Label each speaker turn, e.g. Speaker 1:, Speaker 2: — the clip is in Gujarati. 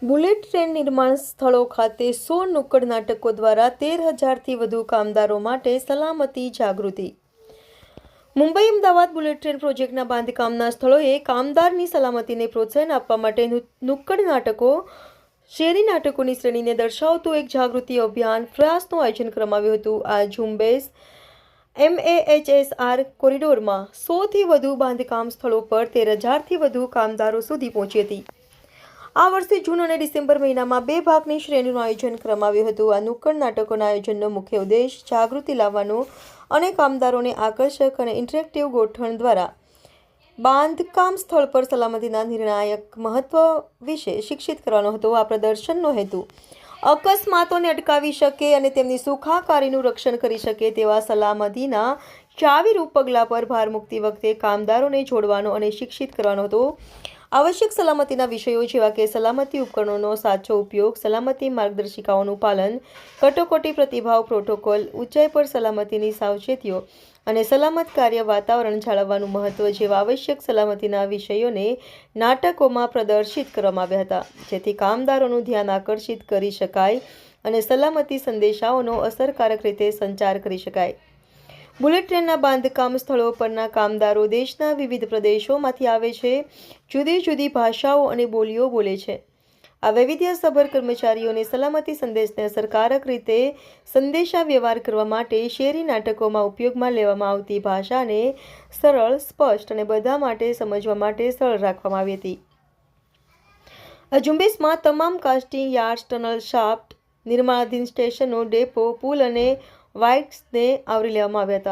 Speaker 1: બુલેટ ટ્રેન નિર્માણ સ્થળો ખાતે 16 નુક્કડ નાટકો દ્વારા 13,000થી વધુ કામદારો માટે સલામતી જાગૃતિ. મુંબઈ અમદાવાદ બુલેટ ટ્રેન પ્રોજેક્ટના બાંધકામના સ્થળોએ કામદારની સલામતીને પ્રોત્સાહન આપવા માટે નુક્કડ નાટકો, શેરી નાટકોની શ્રેણીને દર્શાવતું એક જાગૃતિ અભિયાન પ્રયાસનું આયોજન કરવામાં આવ્યું હતું. આ ઝુંબેશ MAHSR કોરિડોરમાં 100થી વધુ બાંધકામ સ્થળો પર 13,000થી વધુ કામદારો સુધી પહોંચી હતી. આ વર્ષે જૂન અને ડિસેમ્બર મહિનામાં 2 ભાગની શ્રેણીનું આયોજન કરવામાં આવ્યું હતું. આ નુક્કડ નાટકોના આયોજનનો મુખ્ય ઉદ્દેશ જાગૃતિ લાવવાનો અને કામદારોને આકર્ષક અને ઇન્ટરેક્ટિવ ગોઠવણ દ્વારા બાંધકામ સ્થળ પર સલામતીના નિર્ણાયક મહત્વ વિશે શિક્ષિત કરવાનો હતો. આ પ્રદર્શનનો હેતુ અકસ્માતોને અટકાવી શકે અને તેમની સુખાકારીનું રક્ષણ કરી શકે તેવા સલામતીના ચાવીરૂપ પગલાં પર ભાર મૂકતી વખતે કામદારોને જોડવાનો અને શિક્ષિત કરવાનો હતો. આવશ્યક સલામતીના વિષયો જેવા કે સલામતી ઉપકરણોનો સાચો ઉપયોગ, સલામતી માર્ગદર્શિકાઓનું પાલન, કટોકટી પ્રતિભાવ પ્રોટોકોલ, ઊંચાઈ પર સલામતીની સાવચેતીઓ અને સલામત કાર્ય વાતાવરણ જાળવવાનું મહત્વ જેવા આવશ્યક સલામતીના વિષયોને નાટકોમાં પ્રદર્શિત કરવામાં આવ્યા હતા, જેથી કામદારોનું ધ્યાન આકર્ષિત કરી શકાય અને સલામતી સંદેશાઓનો અસરકારક રીતે સંચાર કરી શકાય. બુલેટ ટ્રેનના બાંધકામ સ્થળો પરના કામદારો દેશના વિવિધ પ્રદેશોમાંથી આવે છે, જુદી જુદી ભાષાઓ અને બોલીઓ બોલે છે. આ વૈવિધ્યસભર કર્મચારીઓને સલામતી સંદેશને અસરકારક રીતે સંદેશા વ્યવહાર કરવા માટે શેરી નાટકોમાં ઉપયોગમાં લેવામાં આવતી ભાષાને સરળ, સ્પષ્ટ અને બધા માટે સમજવા માટે સરળ રાખવામાં આવી હતી. આ ઝુંબેશમાં તમામ કાસ્ટિંગ યાર્ડ્સ, ટનલ શાફ્ટ, નિર્માણાધીન સ્ટેશનો, ડેપો, પુલ અને વાઇક્સને આવરી લેવામાં આવ્યા હતા.